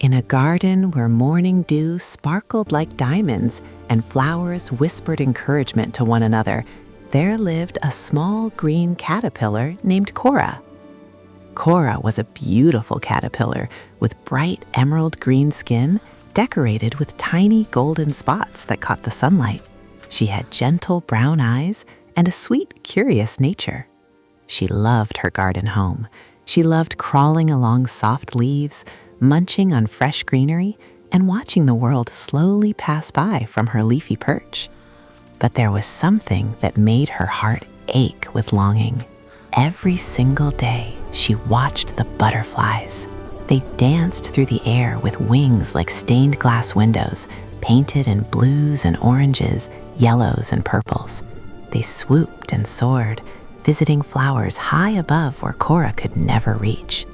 In a garden where morning dew sparkled like diamonds and flowers whispered encouragement to one another, there lived a small green caterpillar named Cora. Cora was a beautiful caterpillar with bright emerald green skin decorated with tiny golden spots that caught the sunlight. She had gentle brown eyes and a sweet, curious nature. She loved her garden home. She loved crawling along soft leaves, munching on fresh greenery, and watching the world slowly pass by from her leafy perch. But there was something that made her heart ache with longing. Every single day, she watched the butterflies. They danced through the air with wings like stained glass windows, painted in blues and oranges, yellows and purples. They swooped and soared, visiting flowers high above where Cora could never reach.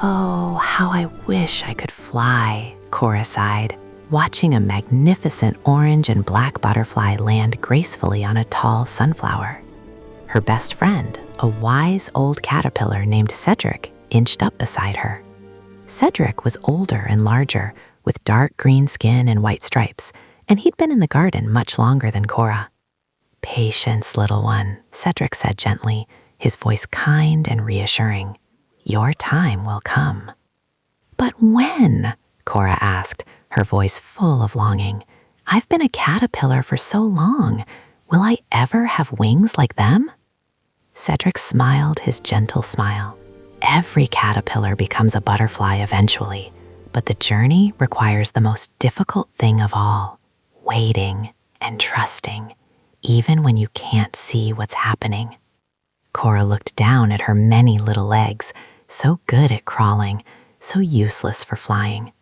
"Oh, how I wish I could fly," Cora sighed, watching a magnificent orange and black butterfly land gracefully on a tall sunflower. Her best friend, a wise old caterpillar named Cedric, inched up beside her. Cedric was older and larger, with dark green skin and white stripes, and he'd been in the garden much longer than Cora. "Patience, little one," Cedric said gently, his voice kind and reassuring. "Your time will come." "But when?" Cora asked, her voice full of longing. "I've been a caterpillar for so long. Will I ever have wings like them?" Cedric smiled his gentle smile. "Every caterpillar becomes a butterfly eventually, but the journey requires the most difficult thing of all, waiting and trusting, even when you can't see what's happening." Cora looked down at her many little legs, so good at crawling, so useless for flying.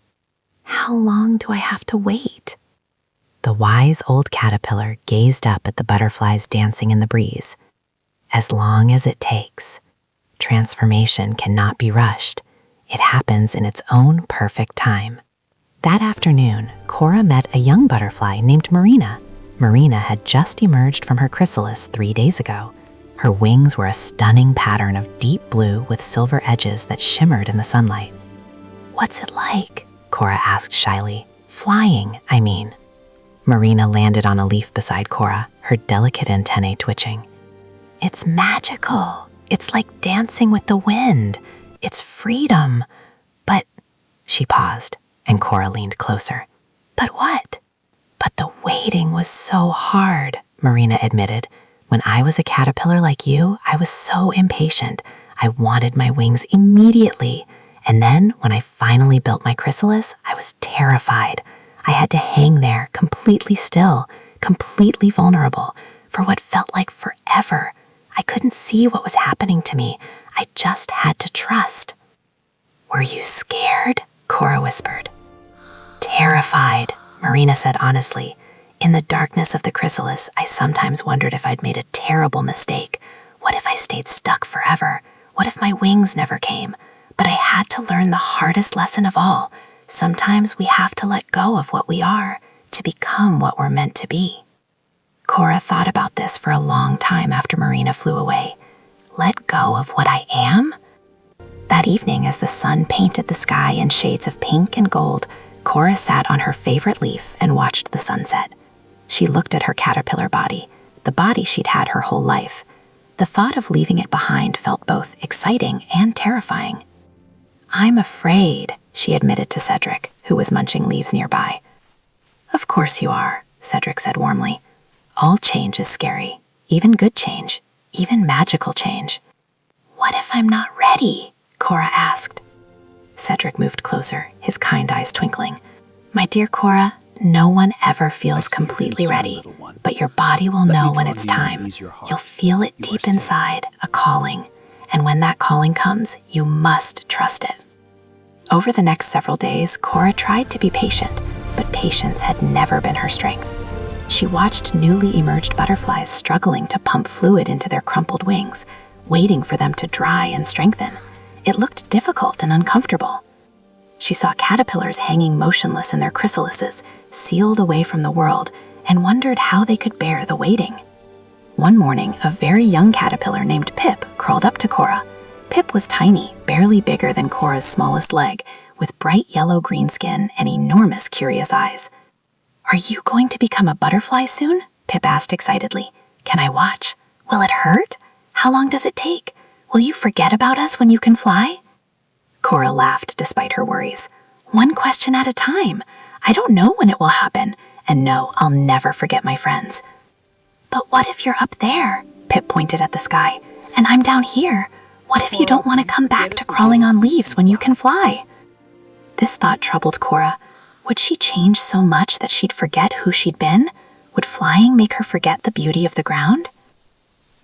"How long do I have to wait?" The wise old caterpillar gazed up at the butterflies dancing in the breeze. "As long as it takes. Transformation cannot be rushed. It happens in its own perfect time." That afternoon, Cora met a young butterfly named Marina. Marina had just emerged from her chrysalis 3 days ago. Her wings were a stunning pattern of deep blue with silver edges that shimmered in the sunlight. "What's it like?" Cora asked shyly. "Flying, I mean." Marina landed on a leaf beside Cora, her delicate antennae twitching. "It's magical. It's like dancing with the wind. It's freedom. But..." She paused, and Cora leaned closer. "But what?" "But the waiting was so hard," Marina admitted. "When I was a caterpillar like you, I was so impatient. I wanted my wings immediately. And then, when I finally built my chrysalis, I was terrified. I had to hang there, completely still, completely vulnerable, for what felt like forever. I couldn't see what was happening to me. I just had to trust." "Were you scared?" Cora whispered. "Terrified," Marina said honestly. "In the darkness of the chrysalis, I sometimes wondered if I'd made a terrible mistake. What if I stayed stuck forever? What if my wings never came? But I had to learn the hardest lesson of all. Sometimes we have to let go of what we are to become what we're meant to be." Cora thought about this for a long time after Marina flew away. Let go of what I am? That evening, as the sun painted the sky in shades of pink and gold, Cora sat on her favorite leaf and watched the sunset. She looked at her caterpillar body, the body she'd had her whole life. The thought of leaving it behind felt both exciting and terrifying. "I'm afraid," she admitted to Cedric, who was munching leaves nearby. "Of course you are," Cedric said warmly. "All change is scary, even good change, even magical change." "What if I'm not ready?" Cora asked. Cedric moved closer, his kind eyes twinkling. "My dear Cora, no one ever feels completely ready, but your body will know when it's time. You'll feel it deep inside, a calling, and when that calling comes, you must trust it." Over the next several days, Cora tried to be patient, but patience had never been her strength. She watched newly emerged butterflies struggling to pump fluid into their crumpled wings, waiting for them to dry and strengthen. It looked difficult and uncomfortable. She saw caterpillars hanging motionless in their chrysalises, sealed away from the world, and wondered how they could bear the waiting. One morning, a very young caterpillar named Pip crawled up to Cora. Pip was tiny, barely bigger than Cora's smallest leg, with bright yellow-green skin and enormous curious eyes. "Are you going to become a butterfly soon?" Pip asked excitedly. "Can I watch? Will it hurt? How long does it take? Will you forget about us when you can fly?" Cora laughed despite her worries. "One question at a time. I don't know when it will happen. And no, I'll never forget my friends." "But what if you're up there?" Pip pointed at the sky. "And I'm down here. What if you don't want to come back to crawling on leaves when you can fly?" This thought troubled Cora. Would she change so much that she'd forget who she'd been? Would flying make her forget the beauty of the ground?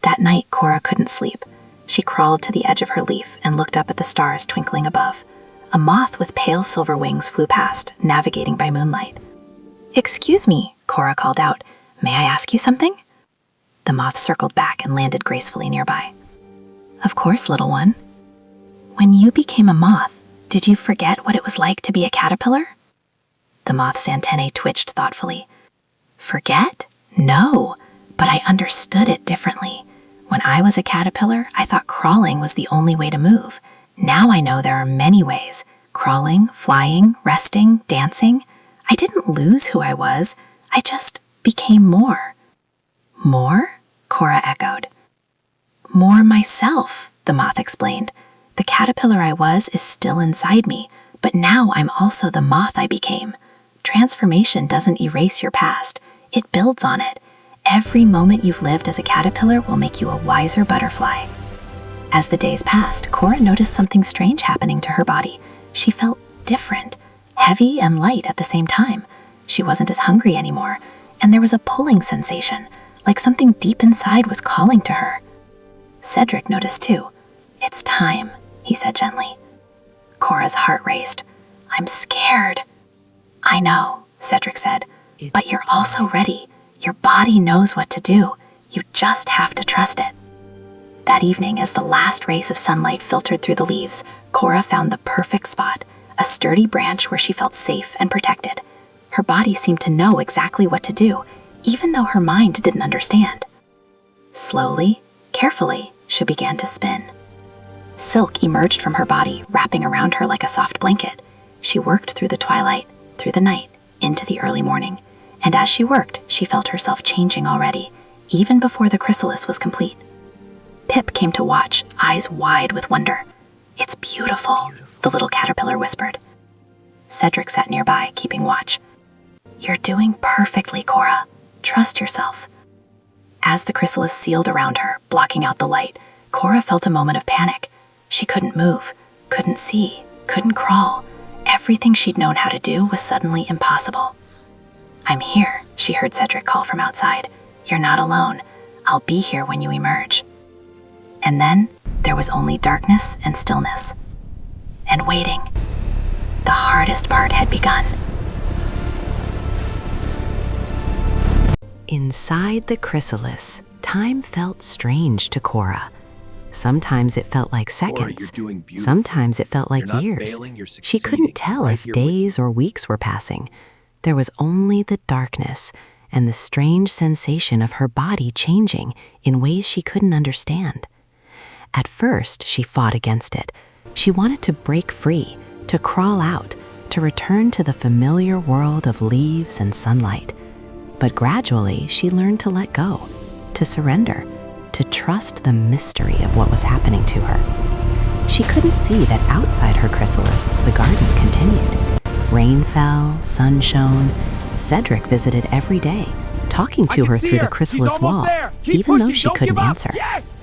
That night, Cora couldn't sleep. She crawled to the edge of her leaf and looked up at the stars twinkling above. A moth with pale silver wings flew past, navigating by moonlight. "Excuse me," Cora called out. "May I ask you something?" The moth circled back and landed gracefully nearby. "Of course, little one." "When you became a moth, did you forget what it was like to be a caterpillar?" The moth's antennae twitched thoughtfully. "Forget? No, but I understood it differently. When I was a caterpillar, I thought crawling was the only way to move. Now I know there are many ways. Crawling, flying, resting, dancing. I didn't lose who I was. I just became more." "More?" Cora echoed. "More myself," the moth explained. "The caterpillar I was is still inside me, but now I'm also the moth I became. Transformation doesn't erase your past. It builds on it. Every moment you've lived as a caterpillar will make you a wiser butterfly." As the days passed, Cora noticed something strange happening to her body. She felt different, heavy and light at the same time. She wasn't as hungry anymore, and there was a pulling sensation, like something deep inside was calling to her. Cedric noticed too. "It's time," he said gently. Cora's heart raced. "I'm scared." "I know," Cedric said, "but you're also ready. Your body knows what to do. You just have to trust it." That evening, as the last rays of sunlight filtered through the leaves, Cora found the perfect spot, a sturdy branch where she felt safe and protected. Her body seemed to know exactly what to do, even though her mind didn't understand. Slowly, carefully, she began to spin. Silk emerged from her body, wrapping around her like a soft blanket. She worked through the twilight, through the night, into the early morning. And as she worked, she felt herself changing already, even before the chrysalis was complete. Pip came to watch, eyes wide with wonder. "It's beautiful," the little caterpillar whispered. Cedric sat nearby, keeping watch. "You're doing perfectly, Cora. Trust yourself." As the chrysalis sealed around her, blocking out the light, Cora felt a moment of panic. She couldn't move, couldn't see, couldn't crawl. Everything she'd known how to do was suddenly impossible. "I'm here," she heard Cedric call from outside. "You're not alone. I'll be here when you emerge." And then there was only darkness and stillness. And waiting. The hardest part had begun. Inside the chrysalis, time felt strange to Cora. Sometimes it felt like seconds. Sometimes it felt like years. She couldn't tell if days or weeks were passing. There was only the darkness and the strange sensation of her body changing in ways she couldn't understand. At first, she fought against it. She wanted to break free, to crawl out, to return to the familiar world of leaves and sunlight. But gradually, she learned to let go, to surrender, to trust the mystery of what was happening to her. She couldn't see that outside her chrysalis, the garden continued. Rain fell, sun shone. Cedric visited every day, talking to her through the chrysalis wall, even though she couldn't answer.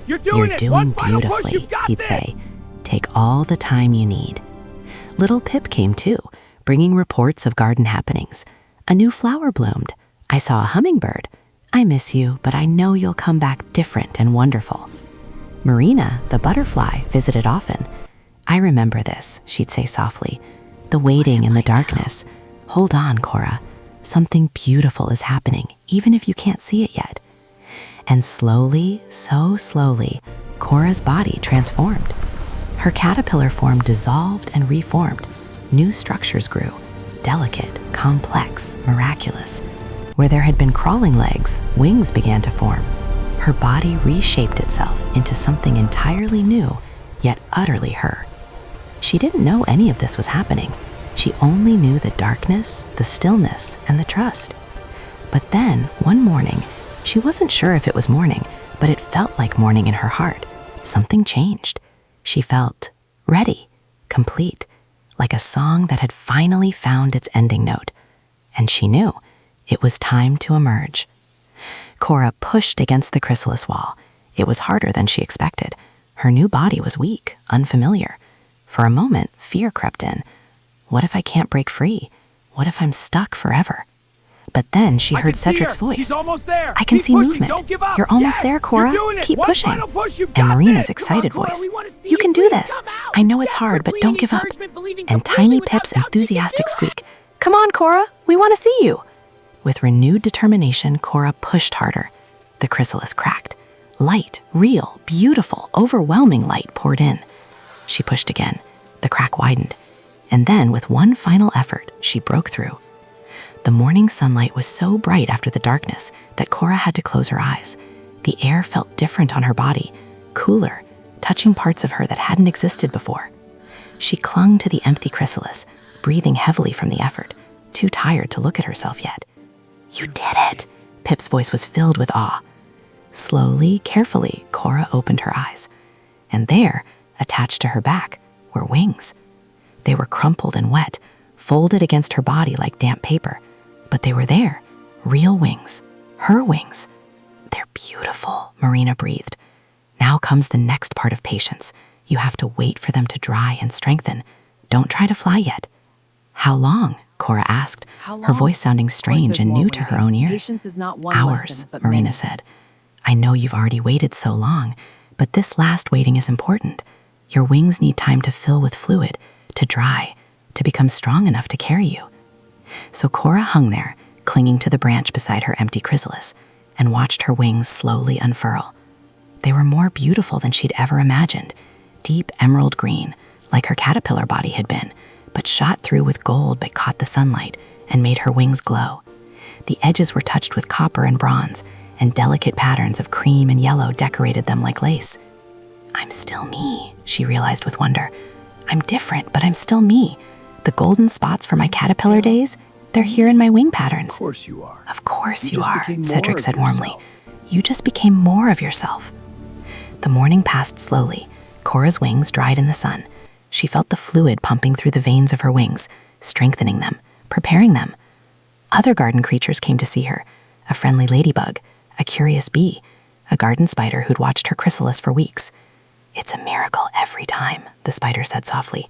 "You're doing beautifully," he'd say. "Take all the time you need." Little Pip came too, bringing reports of garden happenings. A new flower bloomed. "I saw a hummingbird. I miss you, but I know you'll come back different and wonderful." Marina, the butterfly, visited often. "I remember this," she'd say softly. "The waiting in the darkness. Hold on, Cora. Something beautiful is happening, even if you can't see it yet." And slowly, so slowly, Cora's body transformed. Her caterpillar form dissolved and reformed. New structures grew, delicate, complex, miraculous. Where there had been crawling legs, wings began to form. Her body reshaped itself into something entirely new, yet utterly her. She didn't know any of this was happening. She only knew the darkness, the stillness, and the trust. But then, one morning, she wasn't sure if it was morning, but it felt like morning in her heart. Something changed. She felt ready, complete, like a song that had finally found its ending note. And she knew it was time to emerge. Cora pushed against the chrysalis wall. It was harder than she expected. Her new body was weak, unfamiliar. For a moment, fear crept in. What if I can't break free? What if I'm stuck forever? But then she heard Cedric's voice. She's almost there. I can Keep see pushing. movement. Don't give up. You're almost Yes, there, Cora. You're doing it. Keep One pushing. final push. You've And got Marina's this. excited Come on, Cora, voice. we wanna see You can do Please this. come out. I know it's Yes, hard, we're but don't bleeding give up. encouragement, believing And completely Tiny without Pip's doubt. You can enthusiastic do it. squeak. Come on, Cora. We want to see you. With renewed determination, Cora pushed harder. The chrysalis cracked. Light, real, beautiful, overwhelming light poured in. She pushed again. The crack widened. And then, with one final effort, she broke through. The morning sunlight was so bright after the darkness that Cora had to close her eyes. The air felt different on her body, cooler, touching parts of her that hadn't existed before. She clung to the empty chrysalis, breathing heavily from the effort, too tired to look at herself yet. You did it! Pip's voice was filled with awe. Slowly, carefully, Cora opened her eyes. And there, attached to her back, were wings. They were crumpled and wet, folded against her body like damp paper. But they were there, real wings, her wings. They're beautiful, Marina breathed. Now comes the next part of patience. You have to wait for them to dry and strengthen. Don't try to fly yet. How long? Cora asked, her voice sounding strange and new to her own ears. Patience is not one Hours, lesson, but Marina many. said. I know you've already waited so long, but this last waiting is important. Your wings need time to fill with fluid, to dry, to become strong enough to carry you. So Cora hung there, clinging to the branch beside her empty chrysalis, and watched her wings slowly unfurl. They were more beautiful than she'd ever imagined, deep emerald green, like her caterpillar body had been, but shot through with gold that caught the sunlight and made her wings glow. The edges were touched with copper and bronze, and delicate patterns of cream and yellow decorated them like lace. I'm still me, she realized with wonder. I'm different, but I'm still me. The golden spots from my caterpillar days, they're here in my wing patterns. Of course you are. Of course you just are, became more Cedric of said warmly. yourself. You just became more of yourself. The morning passed slowly. Cora's wings dried in the sun. She felt the fluid pumping through the veins of her wings, strengthening them, preparing them. Other garden creatures came to see her, a friendly ladybug, a curious bee, a garden spider who'd watched her chrysalis for weeks. It's a miracle every time, the spider said softly.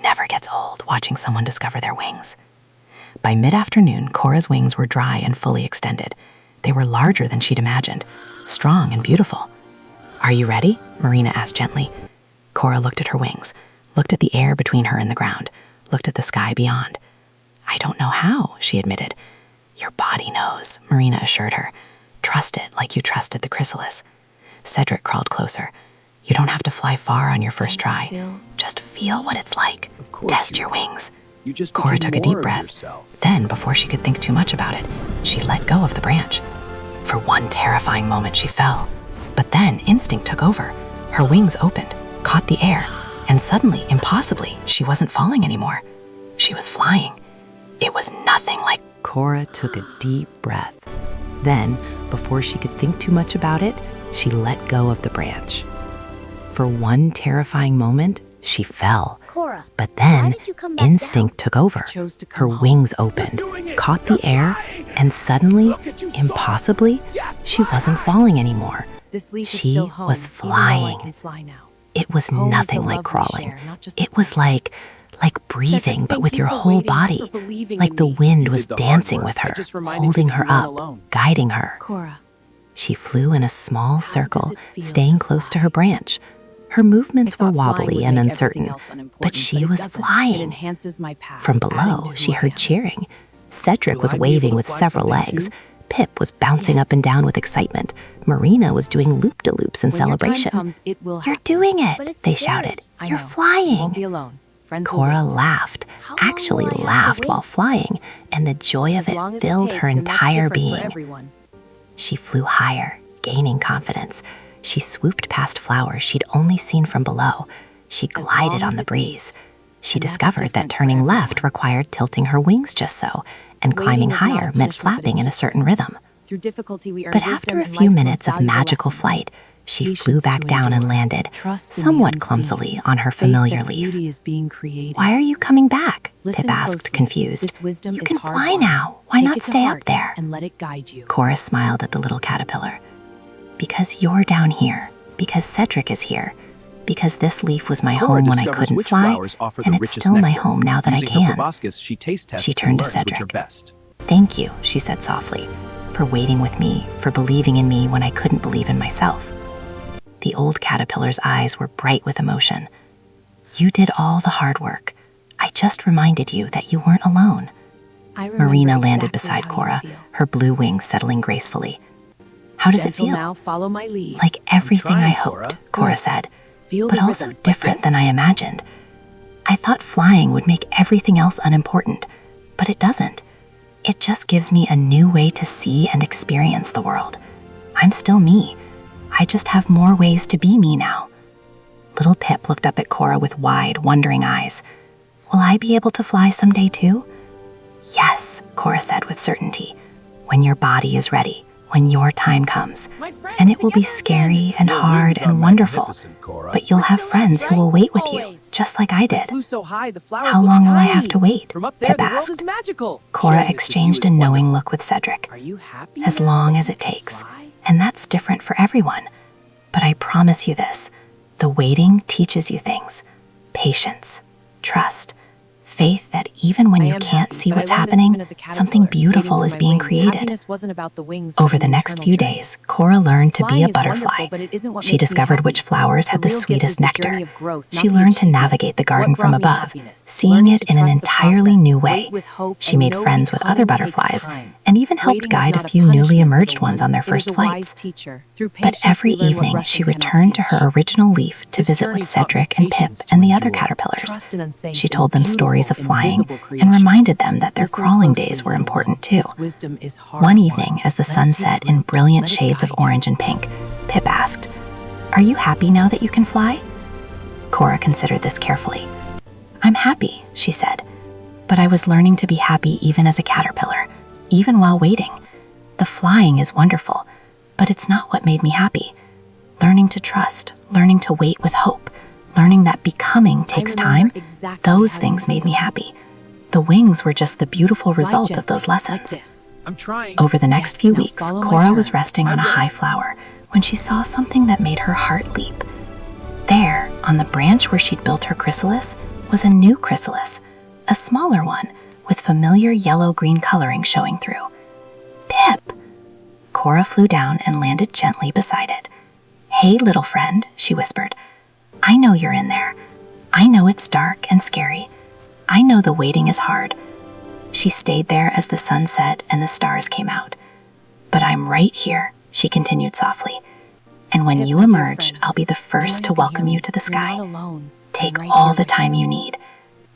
Never gets old watching someone discover their wings. By mid-afternoon, Cora's wings were dry and fully extended. They were larger than she'd imagined, strong and beautiful. Are you ready? Marina asked gently. Cora looked at her wings, looked at the air between her and the ground, looked at the sky beyond. I don't know how, she admitted. Your body knows, Marina assured her. Trust it like you trusted the chrysalis. Cedric crawled closer. You don't have to fly far on your first try. Just feel what it's like. Of course Test you your wings. You just Cora became took a deep more of breath. yourself. Then, before she could think too much about it, she let go of the branch. For one terrifying moment, she fell. But then instinct took over. Her wings opened, caught the air, and suddenly, impossibly, she wasn't falling anymore. She was flying. It was nothing like... Cora took a deep breath. Then, before she could think too much about it, she let go of the branch. For one terrifying moment, she fell. Cora, But why then, did you come back instinct took over. chose to Her come home. wings opened, caught the air, and suddenly, Look at you, impossibly, Yes, she wasn't falling anymore. This leaf She is still home, was even though flying. I can fly now. It was Home is nothing the like love we crawling. share, not just a It was place. like breathing, but thank with you your for whole waiting, body. for believing Like in the me. wind You was did the hard dancing work. with I her, just reminded holding you her you weren't up, alone. guiding her. Cora, She flew in a small does circle, it feel staying to close to fly? her branch. Her movements I were thought flying wobbly would and make uncertain, everything else unimportant, but she it was doesn't. It flying. enhances my past, From adding below, to she who I heard am. cheering. Cedric Will was I be waving able to with fly several someday legs. too? Pip was bouncing Yes. up and down with excitement. Marina was doing loop-de-loops in When your time celebration. comes, it will You're happen. doing it, But it's they scary. shouted. I You're know. You flying. won't be alone. Friends will Cora wait. laughed, How long actually will I have to laughed wait? while flying, and the joy of As long it as it filled takes, her and that's entire different for being. everyone. She flew higher, gaining confidence. She swooped past flowers she'd only seen from below, She As glided long on as the it breeze. takes. She And that's discovered that different for turning left everyone. required tilting her wings just so, and Waiting climbing is not a higher meant punishment, but a flapping in a certain teacher. rhythm. Through difficulty, we earn But wisdom after a and few life's most minutes of valuable magical lessons. flight, she Patience flew back to down and endure. landed, Trust in the somewhat unseen. clumsily, on her Faith familiar that leaf. beauty is being created. "Why are you coming back?" Listen Pip asked, closely. confused. This wisdom "You is can hard fly won. now. Why Take not it to stay up heart there?" and let it guide you. Cora smiled at the little caterpillar. "Because you're down here. Because Cedric is here. Because this leaf was my Cora home when I discovers couldn't which fly, flowers offer and the it's richest still my nectar. home now that I Using her can." proboscis, she taste tests She and turned to learns which are Cedric. best. "Thank you," she said softly, "for waiting with me, for believing in me when I couldn't believe in myself." The old caterpillar's eyes were bright with emotion. "You did all the hard work. I just reminded you that you weren't alone." I remember Marina landed exactly beside how you Cora, feel. her blue wings settling gracefully. "How does it Gentle feel?" now, follow my lead. "Like everything I trying, hoped," Cora. Cora Good. said, Feel "but the also rhythm. different this? than I imagined. I thought flying would make everything else unimportant, but it doesn't. It just gives me a new way to see and experience the world. I'm still me. I just have more ways to be me now." Little Pip looked up at Cora with wide, wondering eyes. "Will I be able to fly someday too?" "Yes," Cora said with certainty. "When your body is ready, when your time comes. And it will be scary and Your hard wings are and wonderful. magnificent, Cora. But you'll have friends who will wait with you, just like I did." Flew so high, the flowers "How look long will I tiny. have to wait?" From up there, Pip the world asked. is magical. Cora Sharing this with exchanged you a is knowing wonderful. look with Cedric. Are you happy "As now long that as you it can takes. fly? And that's different for everyone. But I promise you this, the waiting teaches you things. Patience, trust, faith that even when I you am can't happy, see but I what's learned this happening, even as a something caterpillar, beautiful waiting is for my being wings. created. Happiness wasn't about the wings, but Over an the next internal few journey. days, Cora learned to be Flying a is butterfly. wonderful, but it isn't what She makes me discovered happy. which flowers had the real gift is sweetest the nectar. journey of growth, not She the learned to achievement. navigate the garden What from brought me above, happiness? seeing Learning it to in an trust the entirely process, new way. wait with hope, She and made know friends with other becoming takes butterflies time. and even helped Waiting is guide a not few newly punishment for emerged the ones one. on their It is first a flights. wise teacher. Through But patience, every we learn what evening, rushing she cannot returned to teach. her original leaf to This visit journey with taught me Cedric and Pip patience to and the other endure. caterpillars. Trust and unseen She in told them beautiful, stories of flying invisible and creations. reminded them that their Listen crawling closely, days were little important one. too. This wisdom is hard One won. evening, as the Let it sun take set in root. brilliant Let it shades of guide you. orange and pink, Pip asked, "Are you happy now that you can fly?" Cora considered this carefully. "I'm happy," she said, "but I was learning to be happy even as a caterpillar, even while waiting. The flying is wonderful, but it's not what made me happy. Learning to trust, learning to wait with hope, learning that becoming takes time, remember exactly those how you things made me feel. happy. The wings were just the beautiful Fly result of gently, those like lessons." this. I'm trying. Over the next Yes, few now weeks, follow my Cora was turn. resting on a high flower when she saw something that made her heart leap. There, on the branch where she'd built her chrysalis, was a new chrysalis, a smaller one with familiar yellow-green coloring showing through. "Pip!" Cora flew down and landed gently beside it. "Hey, little friend," she whispered. "I know you're in there. I know it's dark and scary. I know the waiting is hard." She stayed there as the sun set and the stars came out. "But I'm right here," she continued softly. "And when Pip, you my dear emerge, friend, I'll be the I know first to you can welcome hear you me. to the You're sky. not alone. Take I'm right all here the with time you you. need.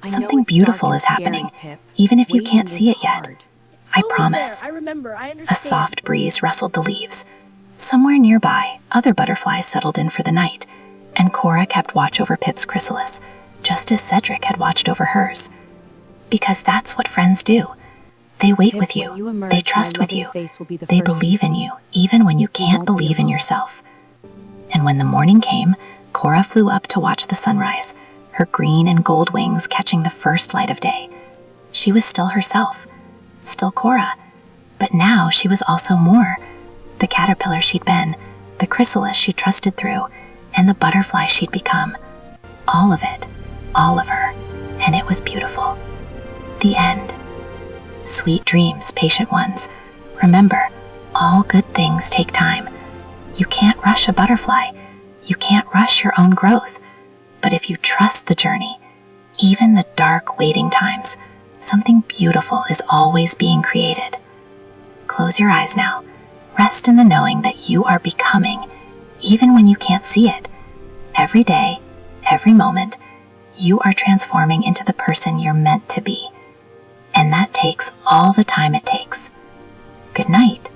I know Something it's beautiful dark is and scary, happening, Pip. even if you Waiting can't see is it yet. hard. I promise." I remember. I A understand. soft breeze rustled the leaves. Somewhere nearby, other butterflies settled in for the night, and Cora kept watch over Pip's chrysalis, just as Cedric had watched over hers. Because that's what friends do. They wait Pip, with when you, emerge, they my trust with loving you, face will be the they first believe in see. you, even when you You can't won't be believe in alone. yourself. And when the morning came, Cora flew up to watch the sunrise, her green and gold wings catching the first light of day. She was still herself, still Cora, but now she was also more. The caterpillar she'd been, the chrysalis she trusted through, and the butterfly she'd become. All of it, all of her, and it was beautiful. The end. Sweet dreams, patient ones. Remember, all good things take time. You can't rush a butterfly. You can't rush your own growth. But if you trust the journey, even the dark waiting times, something beautiful is always being created. Close your eyes now. Rest in the knowing that you are becoming, even when you can't see it. Every day, every moment, you are transforming into the person you're meant to be. And that takes all the time it takes. Good night.